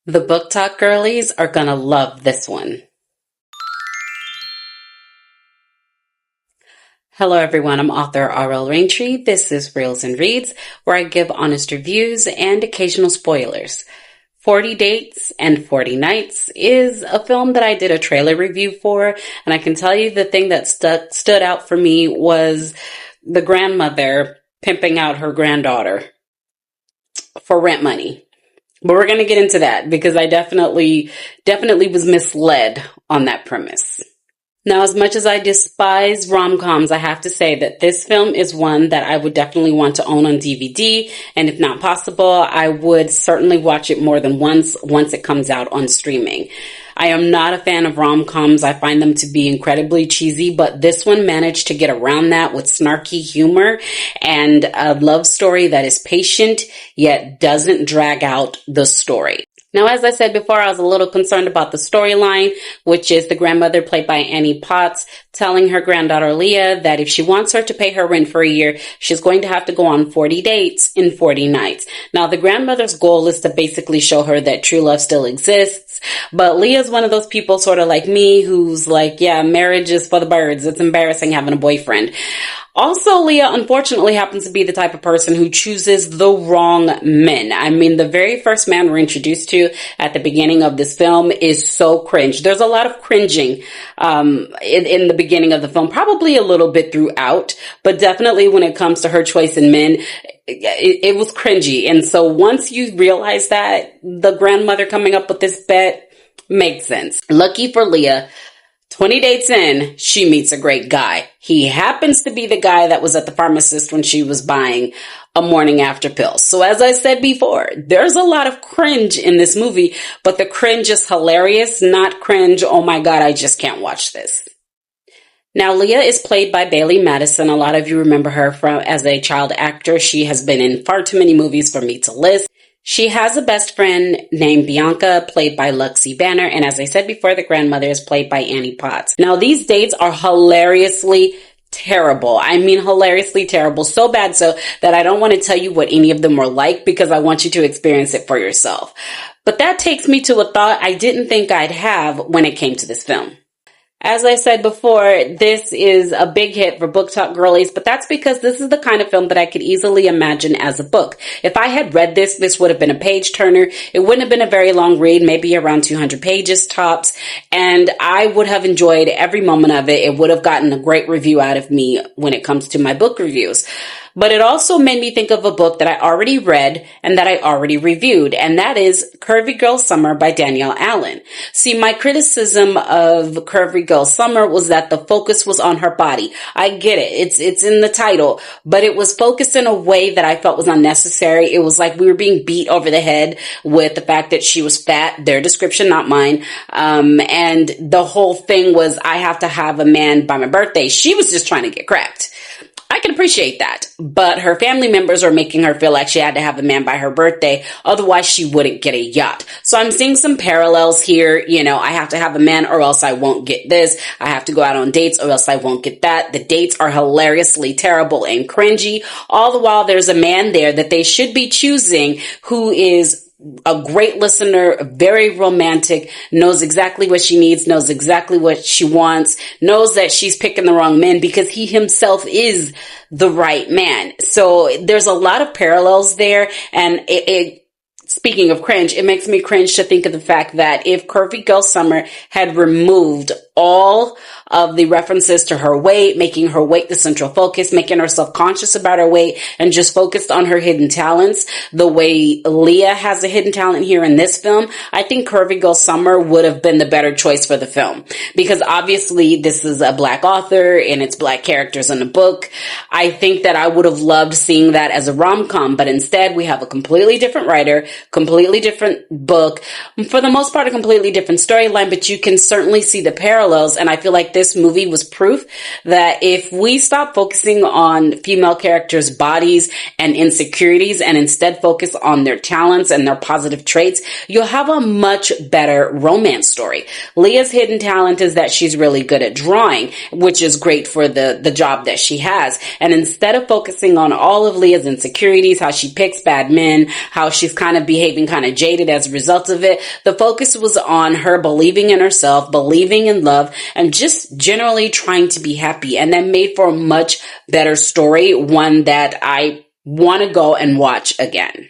The Book Talk girlies are gonna love this one. Hello everyone, I'm author R.L. Raintree. This is Reels and Reads, where I give honest reviews and occasional spoilers. 40 Dates and 40 Nights is a film that I did a trailer review for, and I can tell you the thing that stood out for me was the grandmother pimping out her granddaughter for rent money. But we're going to get into that because I definitely was misled on that premise. Now, as much as I despise rom-coms, I have to say that this film is one that I would definitely want to own on DVD, and if not possible, I would certainly watch it more than once it comes out on streaming. I am not a fan of rom-coms. I find them to be incredibly cheesy, but this one managed to get around that with snarky humor and a love story that is patient, yet doesn't drag out the story. Now, as I said before, I was a little concerned about the storyline, which is the grandmother played by Annie Potts telling her granddaughter Leah that if she wants her to pay her rent for a year, she's going to have to go on 40 dates in 40 nights. Now, the grandmother's goal is to basically show her that true love still exists, but Leah's one of those people sort of like me who's like, yeah, marriage is for the birds. It's embarrassing having a boyfriend. Also, Leah, unfortunately, happens to be the type of person who chooses the wrong men. I mean, the very first man we're introduced to at the beginning of this film is so cringe. There's a lot of cringing in the beginning of the film, probably a little bit throughout, but definitely when it comes to her choice in men, it was cringy. And so once you realize that, the grandmother coming up with this bet makes sense. Lucky for Leah, 20 dates in, she meets a great guy. He happens to be the guy that was at the pharmacist when she was buying a morning after pill. So as I said before, there's a lot of cringe in this movie, but the cringe is hilarious, not cringe, oh my God, I just can't watch this. Now, Leah is played by Bailee Madison. A lot of you remember her as a child actor. She has been in far too many movies for me to list. She has a best friend named Bianca, played by Luxie Banner, and as I said before, the grandmother is played by Annie Potts. Now, these dates are hilariously terrible. I mean, hilariously terrible. So bad so that I don't want to tell you what any of them were like because I want you to experience it for yourself. But that takes me to a thought I didn't think I'd have when it came to this film. As I said before, this is a big hit for Book Talk girlies, but that's because this is the kind of film that I could easily imagine as a book. If I had read this would have been a page turner. It wouldn't have been a very long read, maybe around 200 pages tops, and I would have enjoyed every moment of it. It would have gotten a great review out of me when it comes to my book reviews. But it also made me think of a book that I already read and that I already reviewed, and that is Curvy Girl Summer by Danielle Allen. See, my criticism of Curvy Girl Summer was that the focus was on her body. I get it. It's in the title, but it was focused in a way that I felt was unnecessary. It was like we were being beat over the head with the fact that she was fat, their description, not mine. And the whole thing was, I have to have a man by my birthday. She was just trying to get cracked. I can appreciate that, but her family members are making her feel like she had to have a man by her birthday, otherwise she wouldn't get a yacht. So I'm seeing some parallels here. You know, I have to have a man or else I won't get this. I have to go out on dates or else I won't get that. The dates are hilariously terrible and cringy, all the while there's a man there that they should be choosing who is a great listener, very romantic, knows exactly what she needs, knows exactly what she wants, knows that she's picking the wrong men because he himself is the right man. So there's a lot of parallels there, and speaking of cringe, it makes me cringe to think of the fact that if Curvy Girl Summer had removed all of the references to her weight, making her weight the central focus, making her self-conscious about her weight, and just focused on her hidden talents, the way Leah has a hidden talent here in this film, I think Curvy Girl Summer would have been the better choice for the film. Because obviously this is a Black author and it's Black characters in the book. I think that I would have loved seeing that as a rom-com, but instead we have a completely different writer, completely different book, for the most part a completely different storyline, but you can certainly see the parallels parallels, and I feel like this movie was proof that if we stop focusing on female characters' bodies and insecurities and instead focus on their talents and their positive traits, you'll have a much better romance story. Leah's hidden talent is that she's really good at drawing, which is great for the job that she has. And instead of focusing on all of Leah's insecurities, how she picks bad men, how she's kind of behaving kind of jaded as a result of it, the focus was on her believing in herself, believing in love, and just generally trying to be happy. And that made for a much better story, one that I want to go and watch again.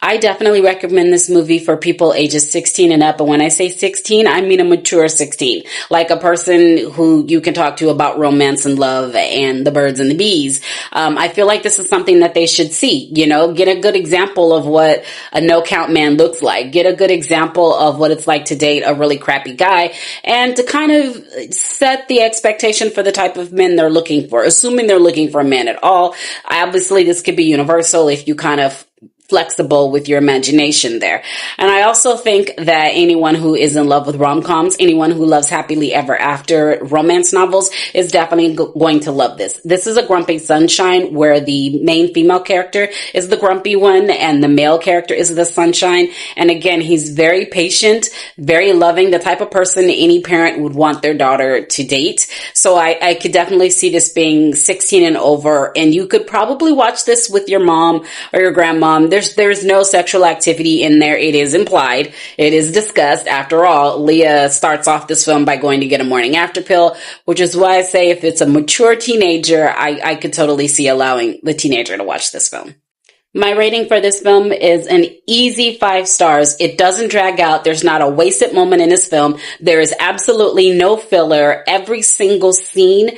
I definitely recommend this movie for people ages 16 and up. And when I say 16, I mean a mature 16, like a person who you can talk to about romance and love and the birds and the bees. I feel like this is something that they should see, get a good example of what a no count man looks like, get a good example of what it's like to date a really crappy guy, and to kind of set the expectation for the type of men they're looking for, assuming they're looking for a man at all. Obviously, this could be universal if you kind of flexible with your imagination there. And I also think that anyone who is in love with rom-coms, anyone who loves happily ever after romance novels, is definitely going to love this. This is a grumpy sunshine where the main female character is the grumpy one and the male character is the sunshine. And again, he's very patient, very loving, the type of person any parent would want their daughter to date. So I could definitely see this being 16 and over, and you could probably watch this with your mom or your grandmom. There's no sexual activity in there. It is implied. It is discussed. After all, Leah starts off this film by going to get a morning after pill, which is why I say if it's a mature teenager, I could totally see allowing the teenager to watch this film. My rating for this film is an easy 5 stars. It doesn't drag out. There's not a wasted moment in this film. There is absolutely no filler. Every single scene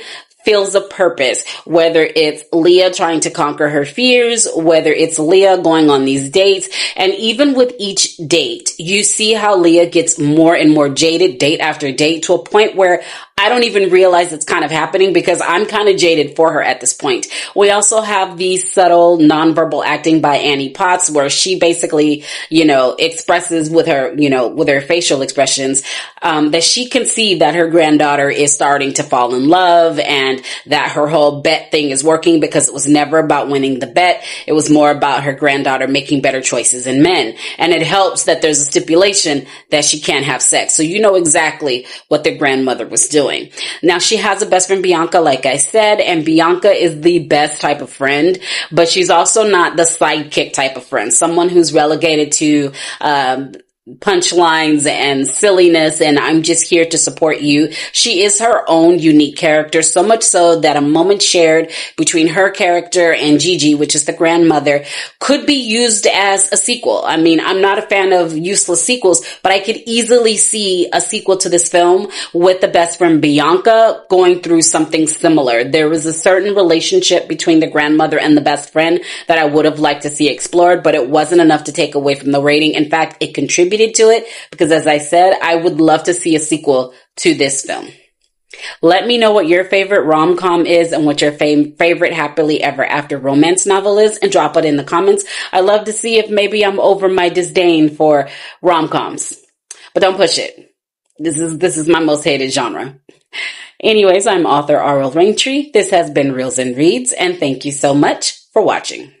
feels a purpose, whether it's Leah trying to conquer her fears, whether it's Leah going on these dates. And even with each date, you see how Leah gets more and more jaded date after date, to a point where I don't even realize it's kind of happening because I'm kind of jaded for her at this point. We also have the subtle nonverbal acting by Annie Potts, where she basically, expresses with her facial expressions, that she can see that her granddaughter is starting to fall in love, and that her whole bet thing is working, because it was never about winning the bet. It was more about her granddaughter making better choices in men. And it helps that there's a stipulation that she can't have sex. So you know exactly what the grandmother was doing. Now, she has a best friend, Bianca, like I said, and Bianca is the best type of friend, but she's also not the sidekick type of friend, someone who's relegated to punchlines and silliness and I'm just here to support you. She is her own unique character, so much so that a moment shared between her character and Gigi, which is the grandmother, could be used as a sequel. I mean, I'm not a fan of useless sequels, but I could easily see a sequel to this film with the best friend Bianca going through something similar. There was a certain relationship between the grandmother and the best friend that I would have liked to see explored, but it wasn't enough to take away from the rating. In fact, it contributed to it, because as I said, I would love to see a sequel to this film. Let me know what your favorite rom-com is and what your favorite happily ever after romance novel is, and drop it in the comments. I love to see if maybe I'm over my disdain for rom-coms, but don't push it. This is my most hated genre. Anyways, I'm author R.L. Raintree. This has been Reels and Reads, and thank you so much for watching.